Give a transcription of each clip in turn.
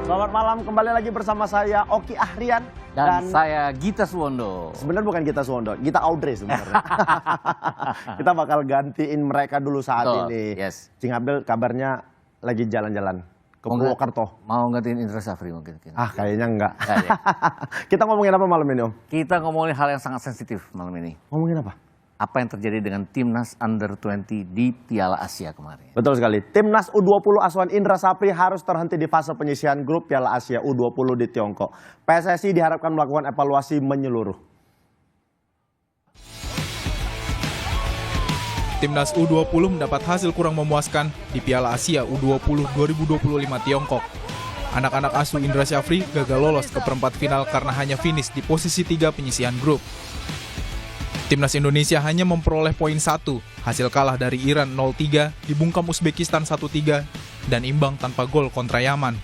Selamat malam, kembali lagi bersama saya Oki Ahrian dan saya Gita Suwondo. Sebenarnya bukan Gita Suwondo, Gita Audrey sebenarnya. Kita bakal gantiin mereka dulu saat ini. Yes. Cing Abdel kabarnya lagi jalan-jalan ke Purwokerto. Mau gantiin Indra Safri mungkin. Kayaknya enggak. Ya. Kita ngomongin apa malam ini, Om? Kita ngomongin hal yang sangat sensitif malam ini. Ngomongin apa? Apa yang terjadi dengan Timnas Under-20 di Piala Asia kemarin. Betul sekali. Timnas U20 asuhan Indra Safri harus terhenti di fase penyisihan grup Piala Asia U20 di Tiongkok. PSSI diharapkan melakukan evaluasi menyeluruh. Timnas U20 mendapat hasil kurang memuaskan di Piala Asia U20 2025 Tiongkok. Anak-anak asuh Indra Safri gagal lolos ke perempat final karena hanya finish di posisi 3 penyisihan grup. Timnas Indonesia hanya memperoleh poin 1, hasil kalah dari Iran 0-3, dibungkam Uzbekistan 1-3, dan imbang tanpa gol kontra Yaman.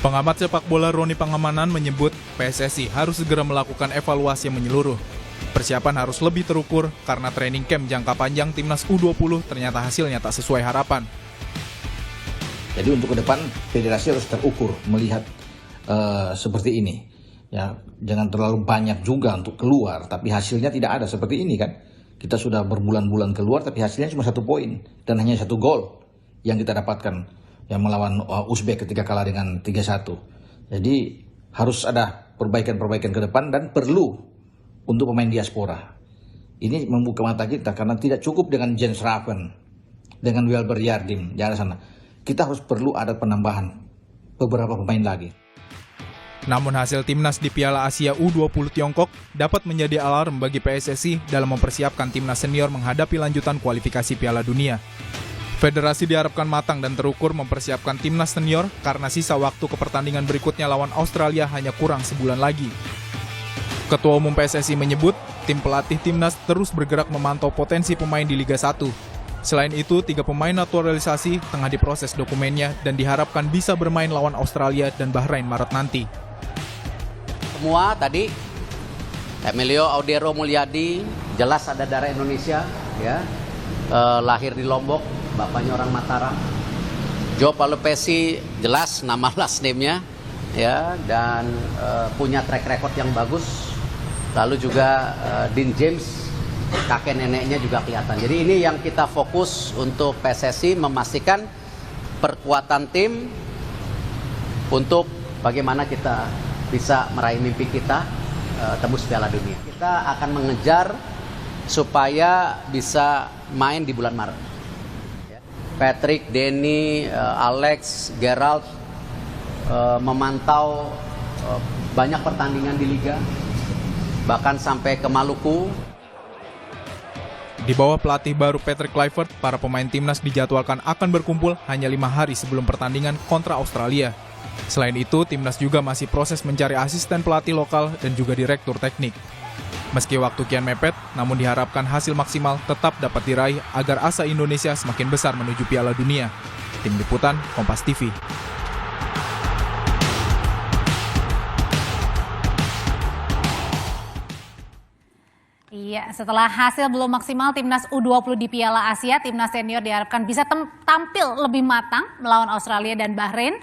Pengamat sepak bola Roni Pangemanan menyebut PSSI harus segera melakukan evaluasi yang menyeluruh. Persiapan harus lebih terukur karena training camp jangka panjang Timnas U20 ternyata hasilnya tak sesuai harapan. Jadi untuk ke depan federasi harus terukur melihat seperti ini. Ya, jangan terlalu banyak juga untuk keluar, tapi hasilnya tidak ada seperti ini kan. Kita sudah berbulan-bulan keluar, tapi hasilnya cuma 1 poin dan hanya 1 gol yang kita dapatkan yang melawan Uzbek ketika kalah dengan 3-1. Jadi harus ada perbaikan-perbaikan ke depan dan perlu untuk pemain diaspora. Ini membuka mata kita karena tidak cukup dengan Jens Raven, dengan Wilber Yardim di arah sana. Kita harus perlu ada penambahan beberapa pemain lagi. Namun hasil Timnas di Piala Asia U20 Tiongkok dapat menjadi alarm bagi PSSI dalam mempersiapkan Timnas senior menghadapi lanjutan kualifikasi Piala Dunia. Federasi diharapkan matang dan terukur mempersiapkan Timnas senior karena sisa waktu ke pertandingan berikutnya lawan Australia hanya kurang sebulan lagi. Ketua Umum PSSI menyebut, tim pelatih Timnas terus bergerak memantau potensi pemain di Liga 1. Selain itu, 3 pemain naturalisasi tengah diproses dokumennya dan diharapkan bisa bermain lawan Australia dan Bahrain Maret nanti. Semua tadi Emilio Audero Mulyadi jelas ada darah Indonesia ya, lahir di Lombok, bapaknya orang Mataram. Joe Palupesi jelas nama last name-nya ya, dan punya track record yang bagus. Lalu juga Dean James, kakek neneknya juga kelihatan. Jadi ini yang kita fokus untuk PSSI, memastikan perkuatan tim untuk bagaimana kita bisa meraih mimpi kita tembus Piala Dunia. Kita akan mengejar supaya bisa main di bulan Maret. Patrick, Denny, Alex, Gerald memantau banyak pertandingan di Liga, bahkan sampai ke Maluku. Di bawah pelatih baru Patrick Kluivert, para pemain Timnas dijadwalkan akan berkumpul hanya 5 hari sebelum pertandingan kontra Australia. Selain itu, Timnas juga masih proses mencari asisten pelatih lokal dan juga direktur teknik. Meski waktu kian mepet, namun diharapkan hasil maksimal tetap dapat diraih agar asa Indonesia semakin besar menuju Piala Dunia. Tim Liputan, Kompas TV. Iya, setelah hasil belum maksimal Timnas U20 di Piala Asia, Timnas senior diharapkan bisa tampil lebih matang melawan Australia dan Bahrain.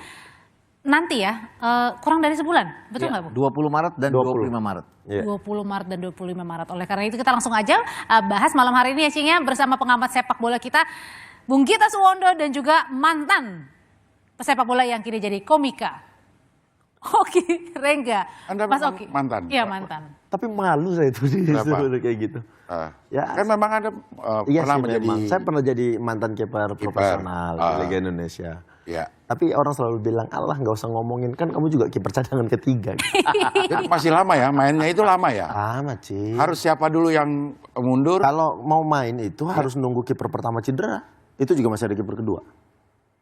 Nanti ya, kurang dari sebulan, betul nggak Bu? 20 Maret dan 25 Maret. 20 Maret dan 25 Maret. Oleh karena itu kita langsung aja bahas malam hari ini ya Cing ya, bersama pengamat sepak bola kita, Bung Gita Suwondo dan juga mantan pesepak bola yang kini jadi komika. Oki Rengga. Anda Mas Oki. mantan? Iya mantan. Tapi malu saya itu disuruh kayak gitu. Ya, kan memang Anda iya pernah sih, menjadi... saya pernah jadi mantan kiper profesional di Liga Indonesia. Ya. Tapi orang selalu bilang, Allah nggak usah ngomongin, kan kamu juga kiper cadangan ketiga. Jadi masih lama ya, mainnya itu lama ya? Lama Cing. Harus siapa dulu yang mundur? Kalau mau main itu harus nunggu kiper pertama cedera. Itu juga masih ada kiper kedua.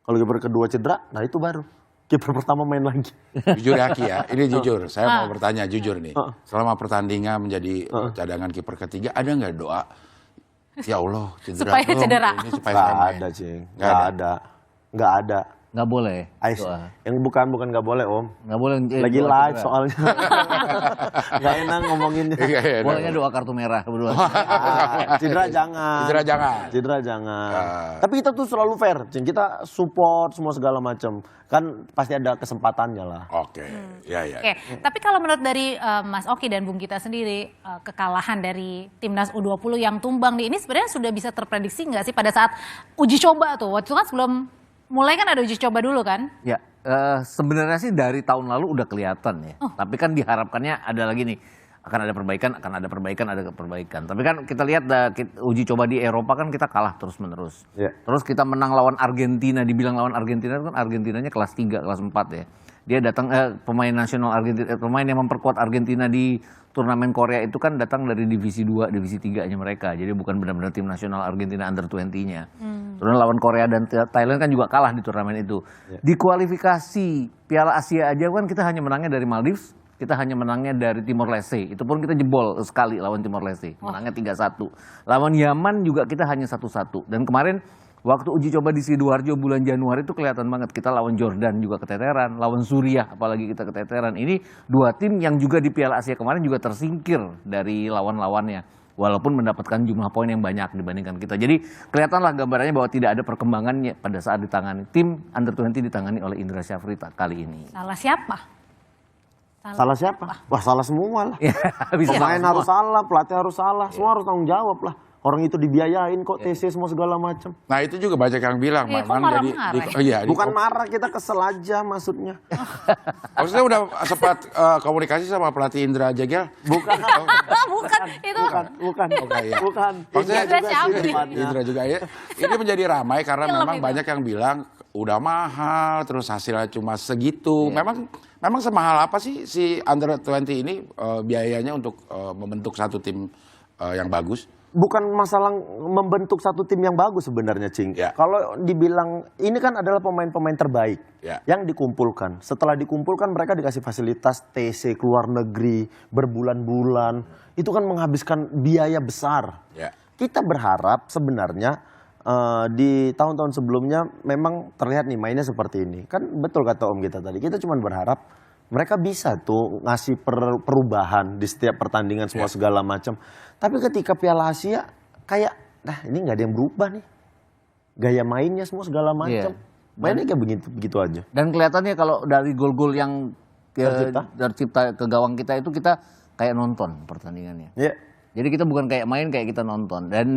Kalau kiper kedua cedera, nah itu baru. Kiper pertama main lagi. Jujur ya Ki ya, ini jujur. Saya mau bertanya jujur nih. Selama pertandingan menjadi cadangan kiper ketiga, ada nggak doa? Ya Allah, cedera. Supaya cedera. Ini supaya Nggak saya main. ada Cing. Nggak ada. Nggak ada. Nggak boleh. Ais, Doa. yang bukan nggak boleh Om. Nggak boleh. Lagi doa live cedera. soalnya. Gak enak ngomonginnya. Bolehnya doa kartu merah berdua. Cedera jangan. Cedera jangan. Cedera jangan. Tapi kita tuh selalu fair, Cing. Kita support semua segala macam. Kan pasti ada kesempatannya lah. Oke, ya. Oke, tapi kalau menurut dari Mas Oki dan Bung Gita sendiri, kekalahan dari timnas U20 yang tumbang nih, ini sebenarnya sudah bisa terprediksi nggak sih pada saat uji coba tuh? Waktu itu kan sebelum mulai kan ada uji coba dulu kan? Ya, sebenarnya sih dari tahun lalu udah kelihatan ya. Tapi kan diharapkannya ada lagi nih, akan ada perbaikan. Tapi kan kita lihat uji coba di Eropa kan kita kalah terus-menerus. Ya. Terus kita menang lawan Argentina, dibilang lawan Argentina kan Argentinanya kelas 3, kelas 4 ya. Dia datang pemain nasional Argentina, pemain yang memperkuat Argentina di turnamen Korea itu kan datang dari divisi 2, divisi 3-nya mereka. Jadi bukan benar-benar tim nasional Argentina under 20-nya. Terus lawan Korea dan Thailand kan juga kalah di turnamen itu. Di kualifikasi Piala Asia aja kan kita hanya menangnya dari Maldives, kita hanya menangnya dari Timor Leste. Itu pun kita jebol sekali lawan Timor Leste. Menangnya 3-1. Lawan Yaman juga kita hanya 1-1. Dan kemarin waktu uji coba di Sidoarjo bulan Januari itu kelihatan banget. Kita lawan Jordan juga keteteran, lawan Suriah apalagi kita keteteran. Ini dua tim yang juga di Piala Asia kemarin juga tersingkir dari lawan-lawannya. Walaupun mendapatkan jumlah poin yang banyak dibandingkan kita. Jadi kelihatanlah gambarannya bahwa tidak ada perkembangannya pada saat ditangani. Tim Under 20 ditangani oleh Indra Syafrita kali ini. Salah siapa? Salah siapa? Wah salah semua lah. Ya, bisa Pemain salah harus semua. salah, pelatih harus salah. Semua harus tanggung jawab lah. Orang itu dibiayain kok TC semua segala macam. Nah itu juga banyak yang bilang, Kok memang marah-marah Bukan marah, kita kesel aja maksudnya. Maksudnya udah sempat komunikasi sama pelatih Indra Jegel? Bukan. Bukan, itu. Bukan. iya. Bukan. Maksudnya Indra Syafri. Indra juga ya. Ini menjadi ramai karena Film memang itu. banyak yang bilang udah mahal, terus hasilnya cuma segitu. Memang semahal apa sih si Under 20 ini biayanya untuk membentuk satu tim yang bagus? Bukan masalah membentuk satu tim yang bagus sebenarnya, Cing. Ya. Kalau dibilang ini kan adalah pemain-pemain terbaik Ya. yang dikumpulkan. Setelah dikumpulkan mereka dikasih fasilitas TC ke luar negeri berbulan-bulan. Itu kan menghabiskan biaya besar. Ya. Kita berharap sebenarnya di tahun-tahun sebelumnya memang terlihat nih mainnya seperti ini. Kan betul kata Om kita tadi. Kita cuma berharap mereka bisa tuh ngasih perubahan di setiap pertandingan semua segala macam. Tapi ketika Piala Asia kayak, nah ini nggak ada yang berubah nih. Gaya mainnya semua segala macam. Mainnya kayak begitu aja. Dan kelihatannya kalau dari gol-gol yang tercipta ke gawang kita itu kita kayak nonton pertandingannya. Iya. Jadi kita bukan kayak main, kayak kita nonton. Dan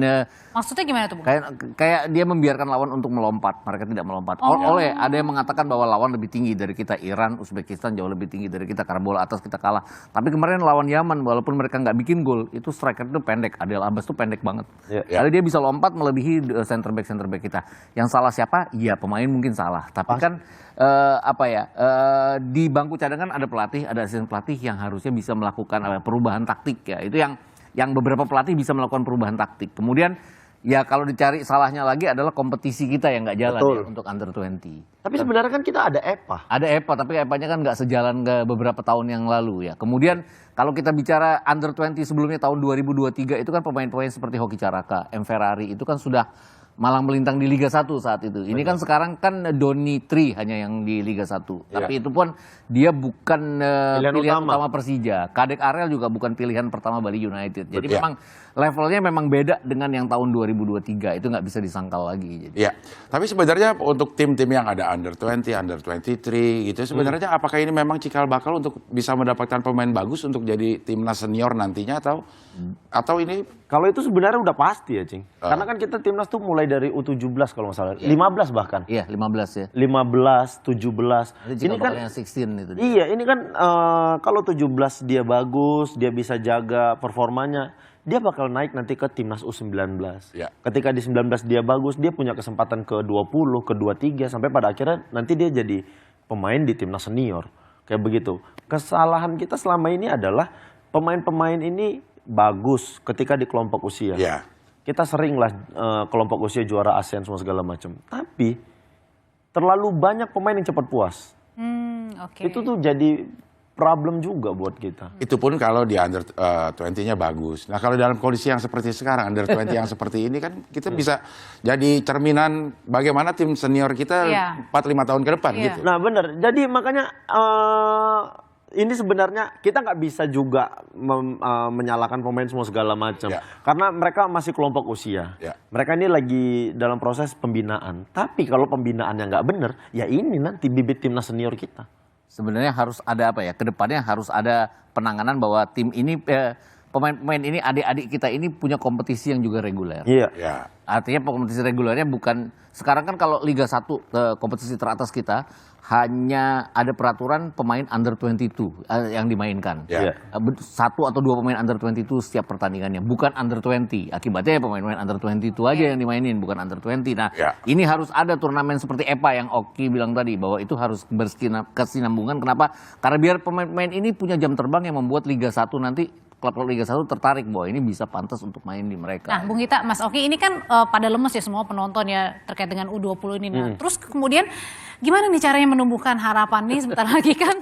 Maksudnya gimana tuh, Bung? kayak dia membiarkan lawan untuk melompat. Mereka tidak melompat. Oleh ada yang mengatakan bahwa lawan lebih tinggi dari kita. Iran, Uzbekistan jauh lebih tinggi dari kita karena bola atas kita kalah. Tapi kemarin lawan Yaman walaupun mereka nggak bikin gol, itu striker itu pendek. Adel Abbas itu pendek banget. Iya. Kali dia bisa lompat melebihi center back kita. Yang salah siapa? Iya pemain mungkin salah. Tapi kan di bangku cadangan ada pelatih, ada asisten pelatih yang harusnya bisa melakukan perubahan taktik ya. Itu yang beberapa pelatih bisa melakukan perubahan taktik. Kemudian ya kalau dicari salahnya lagi adalah kompetisi kita yang nggak jalan ya, untuk Under 20. Tapi sebenarnya kan kita ada EPA. Ada EPA, tapi EPA-nya kan nggak sejalan ke beberapa tahun yang lalu ya. Kemudian kalau kita bicara Under 20 sebelumnya tahun 2023 itu kan pemain-pemain seperti Hoki Caraka, M. Ferrari itu kan sudah malang melintang di Liga 1 saat itu. Ini kan sekarang kan Doni Tri hanya yang di Liga 1. Tapi itu pun dia bukan pilihan utama Persija. Kadek Ariel juga bukan pilihan pertama Bali United. Jadi memang levelnya memang beda dengan yang tahun 2023. Itu nggak bisa disangkal lagi. Iya. Tapi sebenarnya untuk tim-tim yang ada Under 20, Under 23 gitu, sebenarnya apakah ini memang cikal bakal untuk bisa mendapatkan pemain bagus untuk jadi timnas senior nantinya atau ini? Kalau itu sebenarnya udah pasti ya, Cing. Karena kan kita timnas tuh mulai dari U17 kalau nggak salah. 15 bahkan. Iya, 15 ya. 15, 17. Ini kan yang 16 itu. Iya, ini kan kalau 17 dia bagus, dia bisa jaga performanya, dia bakal naik nanti ke timnas U19. Ya. Ketika di 19 dia bagus, dia punya kesempatan ke 20, ke 23 sampai pada akhirnya nanti dia jadi pemain di timnas senior. Kayak begitu. Kesalahan kita selama ini adalah pemain-pemain ini bagus ketika di kelompok usia. Ya. Kita sering lah kelompok usia juara ASEAN semua segala macam. Tapi terlalu banyak pemain yang cepat puas. Oke. Itu tuh jadi problem juga buat kita. Itu pun kalau di under 20-nya bagus. Nah kalau dalam kondisi yang seperti sekarang, under 20 yang seperti ini kan kita bisa jadi cerminan bagaimana tim senior kita 4-5 tahun ke depan gitu. Nah benar, jadi makanya ini sebenarnya kita nggak bisa juga menyalahkan pemain semua segala macam. Karena mereka masih kelompok usia. Mereka ini lagi dalam proses pembinaan. Tapi kalau pembinaannya nggak benar, ya ini nanti bibit timnas senior kita. Sebenarnya harus ada apa ya? Kedepannya harus ada penanganan bahwa tim ini pemain-pemain ini adik-adik kita ini punya kompetisi yang juga reguler. Iya. Artinya kompetisi regulernya bukan sekarang kan kalau Liga 1 kompetisi teratas kita hanya ada peraturan pemain under 22 yang dimainkan. Satu atau dua pemain under 22 setiap pertandingannya, bukan under 20. Akibatnya pemain-pemain under 22 aja yang dimainin, bukan under 20. Nah, ini harus ada turnamen seperti EPA yang Oki bilang tadi bahwa itu harus berkesinambungan. Kenapa? Karena biar pemain-pemain ini punya jam terbang yang membuat Liga 1 nanti klub-klub Liga 1 tertarik bahwa ini bisa pantas untuk main di mereka. Nah, Bung Gita, Mas Oki ini kan pada lemes ya semua penonton ya terkait dengan U20 ini. Nah, terus kemudian gimana nih caranya menumbuhkan harapan nih sebentar lagi kan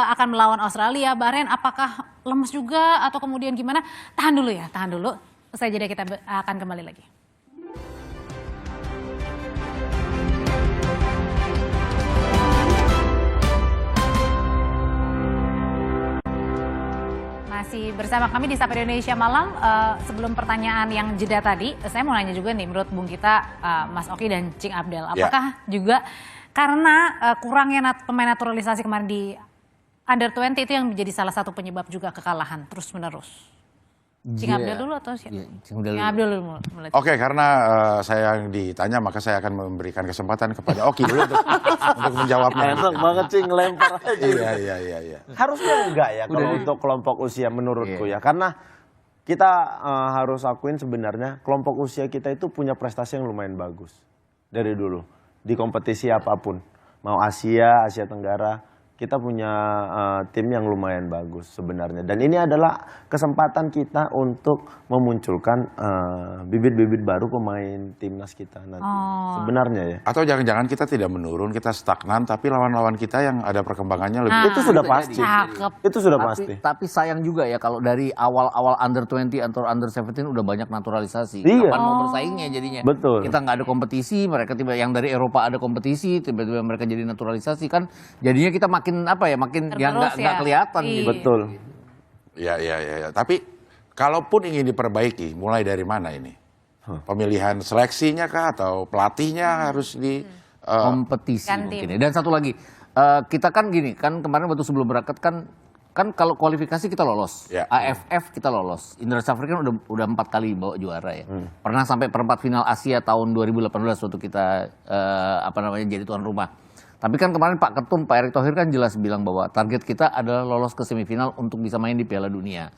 akan melawan Australia, Bahrain, apakah lemes juga atau kemudian gimana? Tahan dulu ya, tahan dulu. Usai jeda kita akan kembali lagi. Masih bersama kami di Sapa Indonesia Malam. Sebelum pertanyaan yang jeda tadi, saya mau nanya juga nih menurut Bung Gita, Mas Oki dan Cing Abdel, apakah juga karena kurangnya pemain naturalisasi kemarin di under 20 itu yang menjadi salah satu penyebab juga kekalahan terus menerus? Cing Abdel dulu atau siapa? Cing Abdel dulu. Oke, karena saya yang ditanya maka saya akan memberikan kesempatan kepada Oki dulu untuk menjawabnya. Enak banget Cing, lempar aja. Iya. Harusnya enggak ya kalau untuk kelompok usia menurutku ya. Karena kita harus akuin sebenarnya kelompok usia kita itu punya prestasi yang lumayan bagus dari dulu. Di kompetisi apapun. Mau Asia Tenggara, kita punya tim yang lumayan bagus sebenarnya. Dan ini adalah kesempatan kita untuk memunculkan bibit-bibit baru pemain timnas kita nanti. Sebenarnya ya. Atau jangan-jangan kita tidak menurun, kita stagnan, tapi lawan-lawan kita yang ada perkembangannya lebih. Itu sudah pasti. Itu sudah pasti. Tapi sayang juga ya kalau dari awal-awal under 20 atau under 17 udah banyak naturalisasi. Iya. Kapan mau bersaingnya jadinya? Betul. Kita nggak ada kompetisi, mereka tiba yang dari Eropa ada kompetisi, tiba-tiba mereka jadi naturalisasi kan. Jadinya kita makin yang nggak kelihatan gitu. Betul. Ya. Tapi kalaupun ingin diperbaiki, mulai dari mana ini? Pemilihan seleksinya kah atau pelatihnya harus di kompetisi mungkin ya. Dan satu lagi, kita kan gini, kan kemarin waktu sebelum berangkat kan kalau kualifikasi kita lolos, AFF kita lolos. Indra Safri kan udah 4 kali bawa juara ya. Pernah sampai perempat final Asia tahun 2018 waktu kita jadi tuan rumah. Tapi kan kemarin Pak Ketum, Pak Erick Thohir kan jelas bilang bahwa target kita adalah lolos ke semifinal untuk bisa main di Piala Dunia.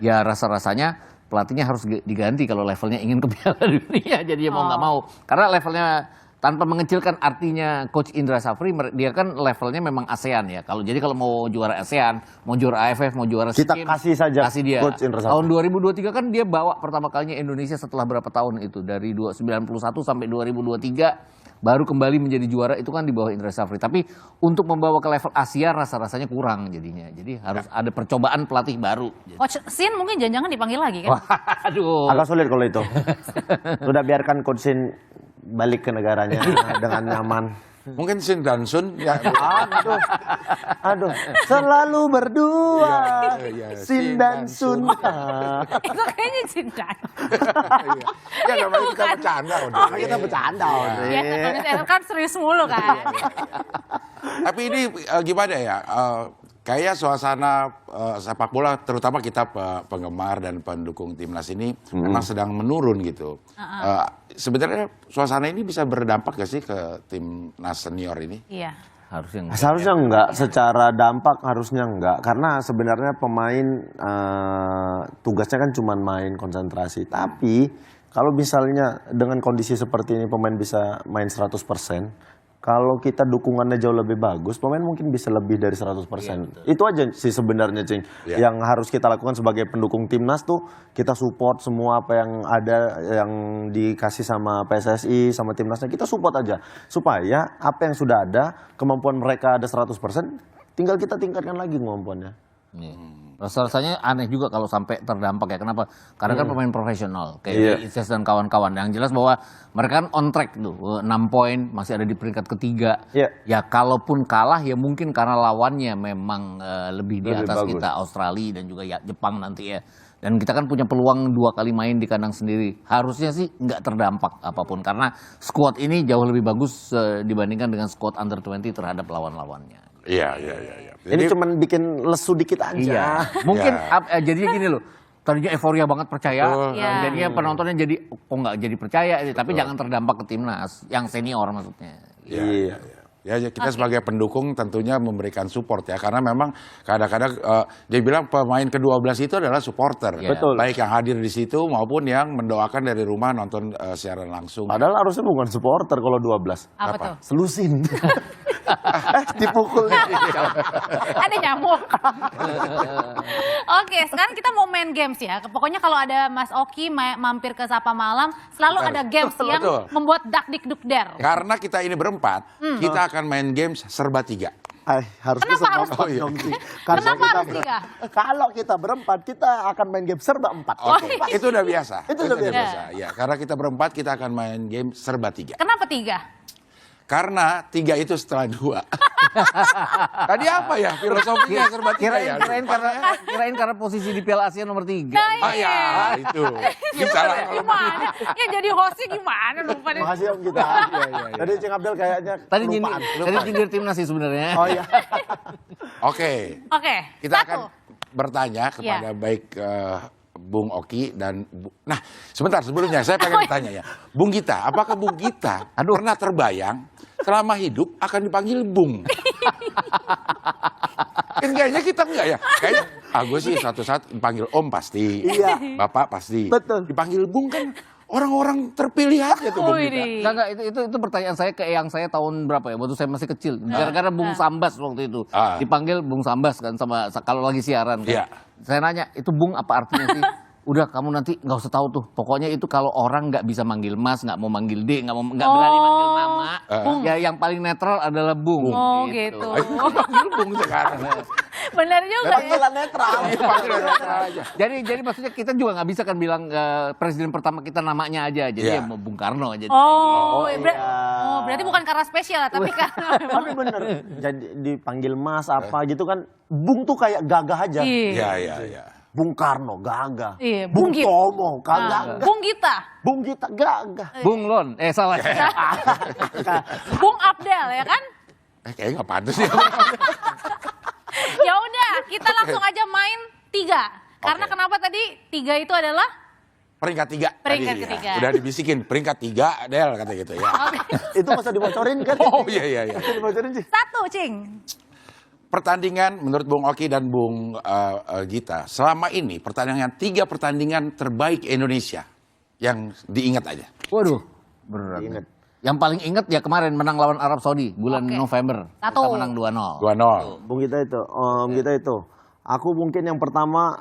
Ya rasa-rasanya pelatihnya harus diganti kalau levelnya ingin ke Piala Dunia. Jadi mau nggak mau. Karena levelnya tanpa mengecilkan artinya Coach Indra Safri, dia kan levelnya memang ASEAN ya. Jadi kalau mau juara ASEAN, mau juara AFF, mau juara SEA Kita kasih saja dia. Coach Indra Safri. Tahun 2023 kan dia bawa pertama kalinya Indonesia setelah berapa tahun itu. Dari 1991 sampai 2023. Baru kembali menjadi juara itu kan di bawah Indra Safri. Tapi untuk membawa ke level Asia rasa-rasanya kurang jadinya. Jadi harus ada percobaan pelatih baru. Coach Sin mungkin jangan-jangan dipanggil lagi kan? Aduh. Agak sulit kalau itu. Sudah biarkan Coach Sin balik ke negaranya dengan nyaman. Mungkin Sin dan Sun ya. Aduh, selalu berdua. Sin dan Sun. Itu kayaknya cinta. Ya namanya kita bercanda udah. Kita bercanda udah. Ya kan serius mulu kan. Tapi ini gimana ya? Kayak suasana sepak bola, terutama kita penggemar dan pendukung timnas ini memang sedang menurun gitu. Sebenarnya suasana ini bisa berdampak gak sih ke timnas senior ini? Iya. Harusnya enggak, secara dampak harusnya enggak. Karena sebenarnya pemain tugasnya kan cuma main konsentrasi. Tapi kalau misalnya dengan kondisi seperti ini pemain bisa main 100%. Kalau kita dukungannya jauh lebih bagus, pemain mungkin bisa lebih dari 100%. Itu aja sih sebenarnya, Cing. Yang harus kita lakukan sebagai pendukung timnas tuh, kita support semua apa yang ada, yang dikasih sama PSSI, sama timnasnya, kita support aja. Supaya apa yang sudah ada, kemampuan mereka ada 100%, Tinggal kita tingkatkan lagi kemampuannya. Rasanya aneh juga kalau sampai terdampak ya. Kenapa? Karena kan pemain profesional kayak Ices dan kawan-kawan. Yang jelas bahwa mereka kan on track tuh, 6 poin, masih ada di peringkat ketiga. Iya. Ya kalaupun kalah ya mungkin karena lawannya memang lebih di Lebih atas bagus. kita, Australia dan juga ya Jepang nanti ya. Dan kita kan punya peluang 2 kali main di kandang sendiri. Harusnya sih nggak terdampak apapun karena skuad ini jauh lebih bagus dibandingkan dengan skuad under 20 terhadap lawan-lawannya. Iya. Ini cuman bikin lesu dikit aja. Iya. Mungkin jadinya gini loh. Tadinya euforia banget percaya, Iya. jadinya penontonnya jadi kok nggak jadi percaya, tapi jangan terdampak ke timnas yang senior maksudnya. Iya. Ya kita sebagai pendukung tentunya memberikan support ya karena memang kadang-kadang dia bilang pemain ke-12 itu adalah supporter. Iya. Betul. Baik yang hadir di situ maupun yang mendoakan dari rumah nonton siaran langsung. Padahal harusnya bukan supporter kalau 12. Apa tuh? Selusin. Dipukul. Ada nyamuk. Oke, sekarang kita mau main games ya. Pokoknya kalau ada Mas Oki mampir ke Sapa Malam, selalu ada games yang Betul. membuat dak dikduk der. Karena kita ini berempat, kita akan main games serba 3. Harusnya Kenapa harus- serba 4 dong sih. Karena Kenapa kita harus 3? Kalau kita berempat, kita akan main game serba 4. Oke, itu udah biasa. Itu udah biasa. Ya, karena kita berempat kita akan main game serba 3. Kenapa 3? Karena 3 itu setelah 2. Tadi apa ya filosofinya serba 3 ya? Kirain karena posisi di Piala Asia nomor 3. Ah ya, itu. Bisa lah. Gimana? Ya jadi hostnya gimana lupa deh. Makasih Om kita. Tadi Cing Abdel kayaknya Tadi kelupaan. nyindir timnas sih sebenarnya. Oh iya. Oke. Oke, Kita satu. akan bertanya kepada baik Bung Oki dan nah sebentar sebelumnya saya pengen bertanya ya Bung Gita, apakah Bung Gita pernah terbayang selama hidup akan dipanggil Bung? Kan kayaknya kita enggak ya, kayaknya gue sih suatu saat dipanggil Om pasti, Iya. Bapak pasti, Betul. dipanggil Bung kan orang-orang terpilih aja tuh Bung Gita. Wih. Enggak, itu pertanyaan saya ke eyang saya tahun berapa ya, waktu saya masih kecil. Gara-gara Bung Sambas waktu itu. Ah. Dipanggil Bung Sambas kan sama kalau lagi siaran kan. Iya. Saya nanya, itu Bung apa artinya sih? Udah kamu nanti nggak usah tahu tuh. Pokoknya itu kalau orang nggak bisa manggil Mas, nggak mau manggil D, nggak berani manggil nama, ya yang paling netral adalah Bung. Oh gitu. Dipanggil Bung sekarang. Benar juga ya. Panggilan netral. Dipanggil aja. Jadi maksudnya kita juga nggak bisa kan bilang presiden pertama kita namanya aja. Jadi Iya. ya mau Bung Karno aja. Oh, iya. berarti bukan karena spesial tapi karena memang. Tapi bener. Jadi dipanggil Mas apa gitu kan. Bung tuh kayak gagah aja. Iya. Iya. Bung Karno gagah. Iya, Bung Bung Gita. Tomo Nah, gagah. Bung Gita, Bung Gita gagah. Bung Lon, salah. Bung Abdel ya kan? Kayaknya nggak pantas ya. Ya udah, kita langsung aja main 3. Karena Oke. kenapa tadi 3 itu adalah Peringkat 3. Peringkat tadi, ketiga. Ya. Udah dibisikin peringkat 3 Del kata gitu ya. Itu masa dibocorin kan? Oh iya. Masa dibocorin sih. 1, Cing. Pertandingan menurut Bung Oki dan Bung Gita selama ini pertandingan 3 pertandingan terbaik Indonesia yang diingat aja. Waduh, berat. Ingat. Yang paling inget ya kemarin menang lawan Arab Saudi bulan Oke. November. Satu. Kita menang 2-0. 2-0. Bung kita itu, kita itu. Aku mungkin yang pertama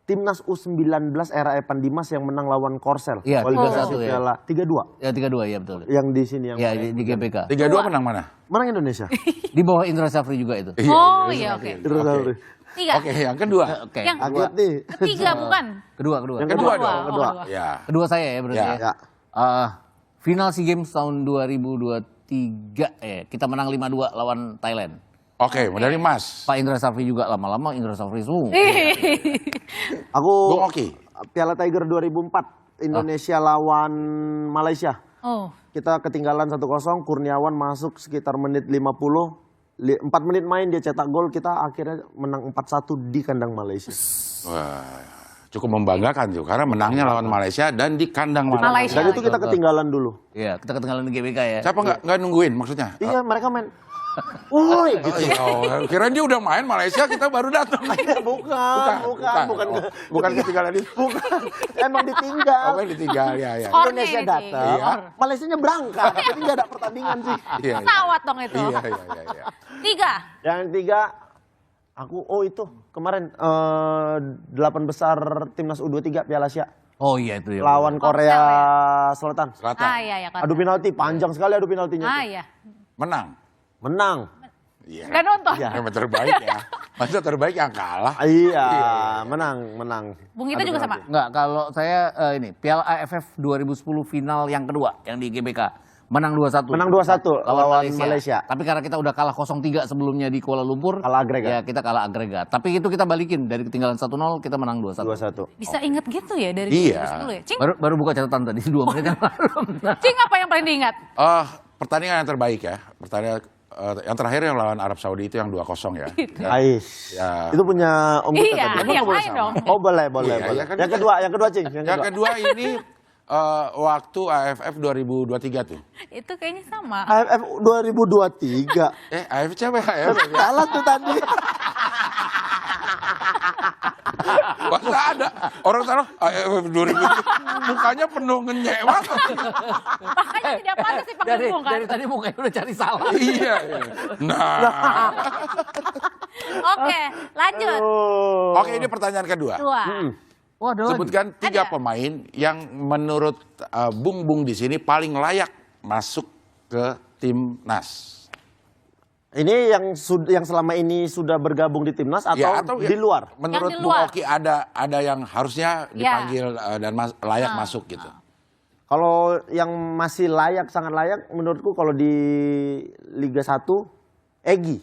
Timnas U19 era Evan Dimas yang menang lawan Korsel. Iya, Kualifikasi 3-1 ya. Piala 3-2. Ya 3-2 ya betul. Yang di sini yang Ya di GBK. 3-2 menang mana? menang Indonesia. Di bawah Indra Safri juga itu. Oh iya oke. Terus Oke. 3. Oke, yang kedua. Oke. Yang Agak nih. ketiga bukan? Kedua. Yang Kedua kedua dong. dong, kedua. Oh, Ya. Kedua saya ya berarti Ya. ya. Ya. Final SEA Games tahun 2023 kita menang 5-2 lawan Thailand. Oke, medali emas. Pak Indra Safri juga lama-lama Indra Safri semua. Aku Bung Oki. Piala Tiger 2004 Indonesia lawan Malaysia. Oh. Kita ketinggalan 1-0, Kurniawan masuk sekitar menit 50. 4 menit main dia cetak gol, kita akhirnya menang 4-1 di kandang Malaysia. Wah, cukup membanggakan tuh karena menangnya lawan Malaysia dan di kandang Malaysia. Dan itu kita ketinggalan dulu. Iya, kita ketinggalan di GBK ya. Siapa nggak nungguin maksudnya? Iya, mereka main. Woi, gitu. Kirain dia udah main Malaysia, kita baru datang. Bukan ketinggalan itu. Bukan. Emang ditinggal. Oke, ditinggal ya. Skor. Indonesia ini, datang, Iya. Malaysianya berangkat. Jadi nggak ada pertandingan sih. Iya. Pesawat dong itu. Iya. 3. Yang ketiga, itu kemarin 8 besar timnas U23 Piala Asia Oh iya itu ya. lawan Korea Selatan. Selatan. Iya ya kan. Adu penalti panjang sekali adu penaltinya. Ah iya. Menang. Menang. Iya. Nggak nonton. Yang terbaik ya. Masa terbaik yang kalah. Iya, menang. Bung Gita juga sama. Enggak, kalau saya ini Piala AFF 2010 final yang kedua yang di GBK. Menang 2-1. Menang 2-1 lawan Malaysia. Tapi karena kita udah kalah 0-3 sebelumnya di Kuala Lumpur. Kalah agregat. Ya kita kalah agregat. Tapi itu kita balikin dari ketinggalan 1-0 kita menang 2-1. 2-1. Bisa inget gitu ya dari Iya. 2010 ya? Cing, Baru buka catatan tadi 2 menit yang lalu. Cing apa yang paling diingat? Pertandingan yang terbaik ya. Pertandingan yang terakhir yang lawan Arab Saudi itu yang 2-0 ya. Ais. Ya. Itu punya Om Gita Iya, tadi. yang boleh lain sama? dong. Oh boleh. Iya, ya kan? Yang kedua Cing. Yang kedua ini waktu AFF 2023 tuh. Itu kayaknya sama. AFF 2023. AFF siapa ya? AFF ya? Salah tuh tadi. Masa ada orang taruh AFF 2023 mukanya penuh ngenyek banget. Makanya tidak pantas sih dari kan. tadi mukanya udah cari salah. Iya. Nah. Oke, lanjut. Oke, ini pertanyaan kedua. Dua. Wah, ada lagi. Sebutkan 3 Ada. pemain yang menurut Bung di sini paling layak masuk ke timnas. Ini yang selama ini sudah bergabung di timnas atau di luar? Menurut Yang di Bung luar. Oki ada yang harusnya dipanggil dan layak masuk gitu. Kalau yang masih layak, sangat layak menurutku kalau di Liga 1, Egy.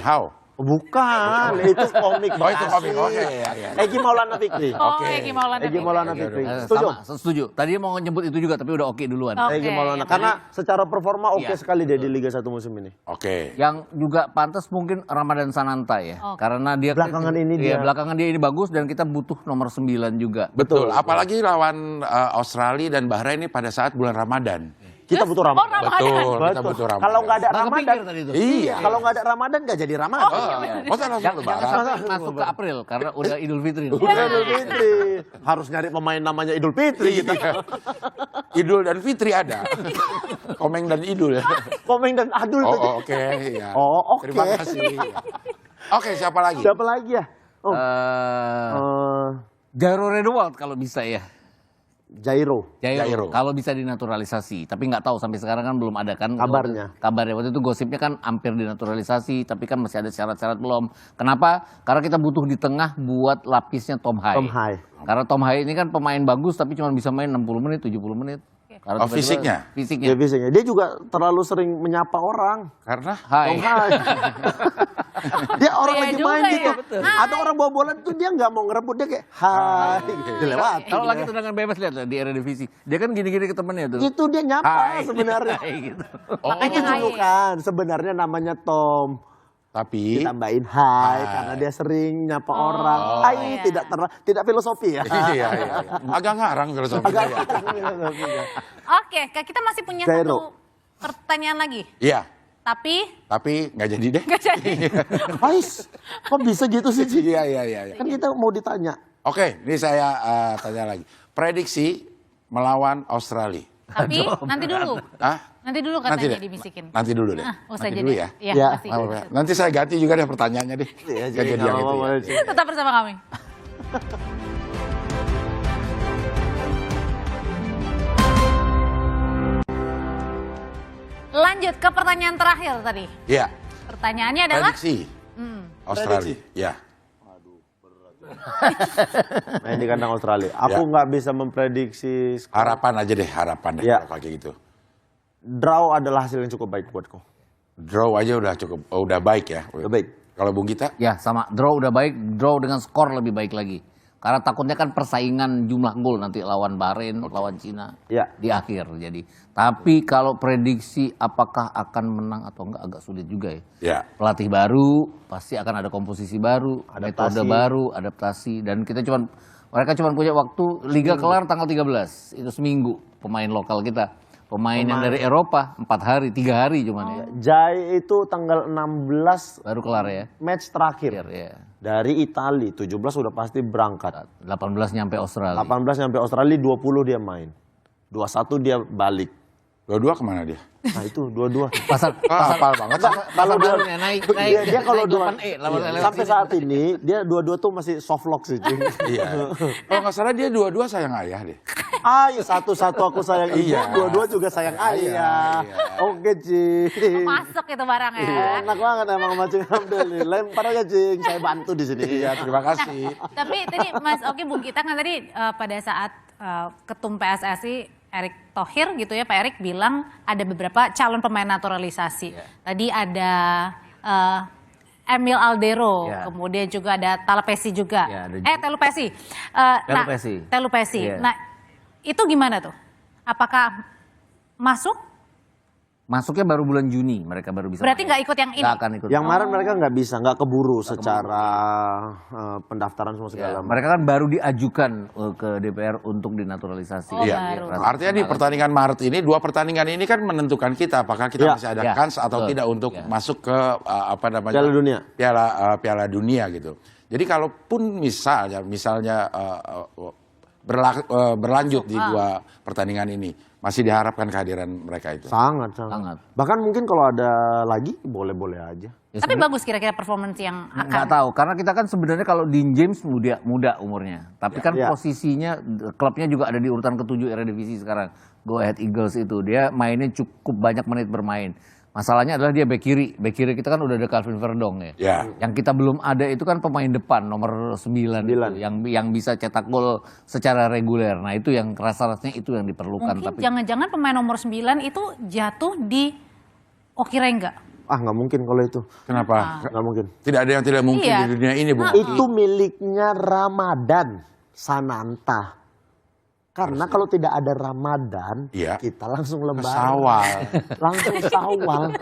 How? Bukan, itu komik. Oh, itu komik. Bekasi. Oke, iya. Egy Maulana Fikri. Oh, Oke. Egy Maulana. Egy Maulana Fikri. Setuju? Sama, setuju. Tadi mau nyebut itu juga tapi udah oke duluan. Oke. Egy Maulana. yang Karena secara performa oke Iya. sekali dia di Liga 1 musim ini. Oke. Yang juga pantas mungkin Ramadan Sananta ya. Oke. Karena dia Belakangan ini iya, dia- belakangan dia ini bagus dan kita butuh nomor 9 juga. Betul. Apalagi lawan Australia dan Bahrain ini pada saat bulan Ramadan. Kita butuh Oh, Ramadan. Ramadan. Betul. Kita butuh Ramadan. Kalau nggak ada Nggak Ramadan, kepikir tadi itu. Iya. kalau nggak ada Ramadan nggak jadi Ramadan. Masa langsung Jangan lebaran? sampai masuk ke April karena udah Idul Fitri. Udah Idul Fitri. Harus nyari pemain namanya Idul Fitri gitu. Iya. Idul dan Fitri ada. Komeng dan Idul. Komeng dan Adul. tuh. Oke. Ya. Oh, oke. Terima kasih. Oke, siapa lagi? Siapa lagi ya? Oh, Jairo Redewald kalau bisa ya. Jairo. Jairo. Kalau bisa dinaturalisasi, tapi nggak tahu sampai sekarang kan belum ada kan Kabarnya. Kabarnya waktu itu gosipnya kan hampir dinaturalisasi, tapi kan masih ada syarat-syarat belum. Kenapa? Karena kita butuh di tengah buat lapisnya Tom Hai. Tom Hai. Karena Tom Hai ini kan pemain bagus tapi cuma bisa main 60 menit, 70 menit. Karena Oh, tiba-tiba- fisiknya? Fisiknya. Ya biasanya. Dia juga terlalu sering menyapa orang. Karena Hai. Tom Hai. Dia orang Iya lagi juga main ya. gitu. Betul. Ada orang bawa bola tuh dia nggak mau ngerebut, dia kayak hai. Dilewat. Kalau lagi tendangan bebas lihat di Eredivisie, dia kan gini-gini ke temennya tuh. Itu dia nyapa Hai. sebenarnya. Hai, gitu. Makanya Hai. julukan. Sebenarnya namanya Tom. tapi Ditambahin hai karena dia sering nyapa orang. Hai iya. tidak filosofi ya. iya. Agak ngarang filosofinya ya. Oke, kita masih punya Jairo. satu pertanyaan lagi. Iya, Tapi nggak jadi deh. nggak jadi. Ais, kok bisa gitu sih? Ci? Iya. Kan kita mau ditanya. Oke, ini saya tanya lagi. Prediksi melawan Australia. Tapi nanti dulu. Ah? Nanti dulu Nanti katanya deh. dibisikin. Nanti dulu deh. Usah Nanti jadi. dulu ya. Iya, Ya. pasti. Apa ya? Nanti saya ganti juga deh pertanyaannya deh. Iya, Nggak jadi yang itu ya. Tetap bersama kami. Lanjut ke pertanyaan terakhir tadi. Iya, Pertanyaannya adalah prediksi Australia. Ya. Main di kandang Australia. Aku nggak bisa memprediksi skor. Harapan aja deh, harapan deh Ya. kalau kayak gitu. Draw adalah hasil yang cukup baik buatku. Draw aja udah cukup, udah baik ya. Udah baik. Kalau Bung Gita? Ya sama, draw udah baik, draw dengan skor lebih baik lagi. Karena takutnya kan persaingan jumlah gol nanti lawan Bahrain, lawan Cina Ya. di akhir. Jadi, tapi kalau prediksi apakah akan menang atau enggak agak sulit juga ya. Ya. Pelatih baru, pasti akan ada komposisi baru, Adaptasi. metode baru, adaptasi, dan mereka cuma punya waktu liga kelar tanggal 13, itu seminggu pemain lokal kita. Pemain yang dari Eropa 4 hari, 3 hari cuman ya. Jai itu tanggal 16 Baru kelar ya. match terakhir. Ya. Dari Italia, 17 udah pasti berangkat. 18 nyampe Australia. 18 sampai Australia, 20 dia main. 21 dia balik. Dua-dua kemana dia? Nah itu dua-dua. Pasar Hafal banget. Kalau dia naik dia kalau dua lawan sampai saat ini dia dua-dua tuh masih soft lock sih, Cing. Iya. Kalau nggak salah dia dua-dua sayang ayah deh. Satu-satu aku sayang ibu, Iya. dua-dua juga sayang ayah. Iya. Oke, Cing. Masuk itu barang ya. Enak banget emang sama Cing Abdel nih. Lempar aja, Cing. Saya bantu di sini. Iya, terima kasih. Tapi tadi Mas Oki Bung Kita kan tadi pada saat Ketum PSSI Erick Thohir gitu ya, Pak Erick bilang ada beberapa calon pemain naturalisasi. Tadi ada Emil Aldero, Ya. kemudian juga ada Talapesi juga. Ya, ada Telupesi. Telupesi. Nah, Telupesi. Iya. Nah, itu gimana tuh? Apakah masuk? Masuknya baru bulan Juni mereka baru bisa. Berarti main. nggak ikut yang ini? Nggak akan ikut. Yang kemarin mereka nggak bisa, nggak keburu secara pendaftaran semua Ya, segala macam. mereka kan baru diajukan ke DPR untuk dinaturalisasi. Oh, Iya. baru. Artinya di pertandingan Maret ini, dua pertandingan ini kan menentukan kita apakah kita Iya. masih ada Iya. kans atau Betul. tidak untuk Iya. masuk ke apa namanya? Piala Dunia. Piala Dunia gitu. Jadi kalaupun misalnya berlanjut di dua pertandingan ini, masih diharapkan kehadiran mereka itu. Sangat. Sangat. Bahkan mungkin kalau ada lagi boleh-boleh aja. Ya, Tapi bagus kira-kira performance yang nggak akan. tahu karena kita kan sebenarnya kalau Dean James muda umurnya, tapi kan Ya. posisinya klubnya juga ada di urutan ke-7 Eredivisie sekarang. Go Ahead Eagles itu dia mainnya cukup banyak menit bermain. Masalahnya adalah dia bek kiri kita kan udah ada Calvin Verdong ya. Ya. Yang kita belum ada itu kan pemain depan nomor 9 itu, yang bisa cetak gol secara reguler. Nah itu yang rasa-rasanya itu yang diperlukan. Mungkin Tapi jangan-jangan pemain nomor 9 itu jatuh di Oki Rengga. Nggak mungkin kalau itu. Kenapa? Nggak mungkin. Tidak ada yang tidak mungkin Iya. di dunia ini, Bu. Itu miliknya Ramadan Sananta. Karena kalau tidak ada Ramadan, Iya. kita langsung lebaran. Sawal. Langsung Sawal.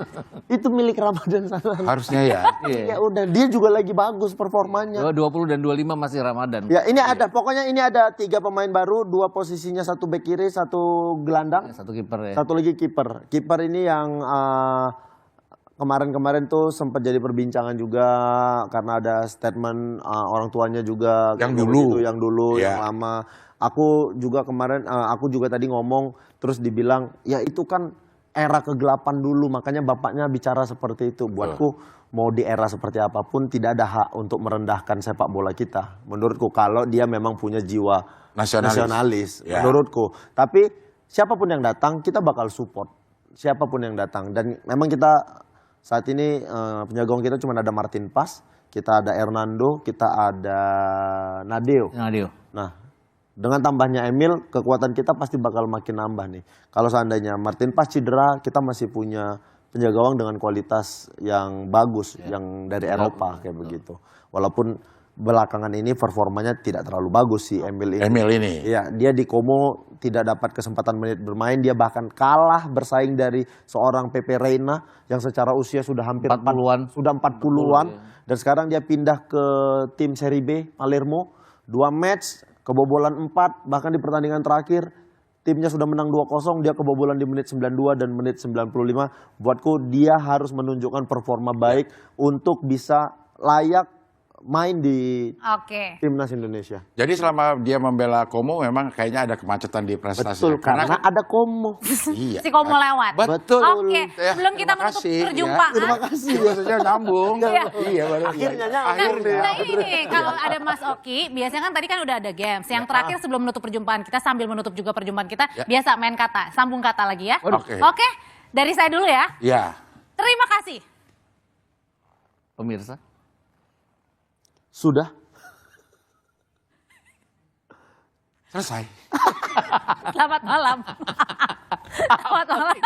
Itu milik Ramadan Sananta. Harusnya ya. Ya udah, dia juga lagi bagus performanya. 20 dan 25 masih Ramadan. Ya ini ada, pokoknya ini ada 3 pemain baru, 2 posisinya, 1 bek kiri, 1 gelandang, Satu kiper ya. 1 lagi kiper. Kiper ini yang kemarin-kemarin tuh sempat jadi perbincangan juga karena ada statement orang tuanya juga Yang kayak dulu. begitu, yang dulu, Ya. yang lama. Aku juga kemarin, aku juga tadi ngomong terus dibilang ya itu kan era kegelapan dulu, makanya bapaknya bicara seperti itu. Buatku mau di era seperti apapun tidak ada hak untuk merendahkan sepak bola kita. Menurutku kalau dia memang punya jiwa nasionalis, Ya. menurutku. Tapi siapapun yang datang kita bakal support. Siapapun yang datang, dan memang kita saat ini penjaga gawang kita cuma ada Martin Pas, kita ada Hernando, kita ada Nadeo. Nah, dengan tambahnya Emil, kekuatan kita pasti bakal makin nambah nih. Kalau seandainya Martin Pas cedera, kita masih punya penjaga gawang dengan kualitas yang bagus, yang dari Eropa kayak begitu. Walaupun belakangan ini performanya tidak terlalu bagus si Emil ini. Emil ini. Iya, dia di Como tidak dapat kesempatan menit bermain, dia bahkan kalah bersaing dari seorang Pepe Reina yang secara usia sudah hampir 40-an. sudah 40-an dan sekarang dia pindah ke tim Serie B Palermo, 2 match kebobolan 4, bahkan di pertandingan terakhir timnya sudah menang 2-0, dia kebobolan di menit 92 dan menit 95. Buatku dia harus menunjukkan performa baik untuk bisa layak main di Oke. timnas Indonesia. Jadi selama dia membela Como memang kayaknya ada kemacetan di prestasi. Betul, karena ada Como. Iya. Si Komo lewat. Betul. Oke, Ya, sebelum kita terima menutup kasih, ya. perjumpaan. Terima kasih. Biasanya nyambung. Iya. Iya, baru. Akhirnya iya. nyambung. Akhirnya. Nah ini kalau ada Mas Oki, biasanya kan tadi kan udah ada games. Yang terakhir sebelum menutup perjumpaan kita, sambil menutup juga perjumpaan kita, biasa main kata, sambung kata lagi ya. Oke. Oke, dari saya dulu ya. Iya. Terima kasih. Pemirsa. Sudah. Selesai. Selamat malam. Selamat malam.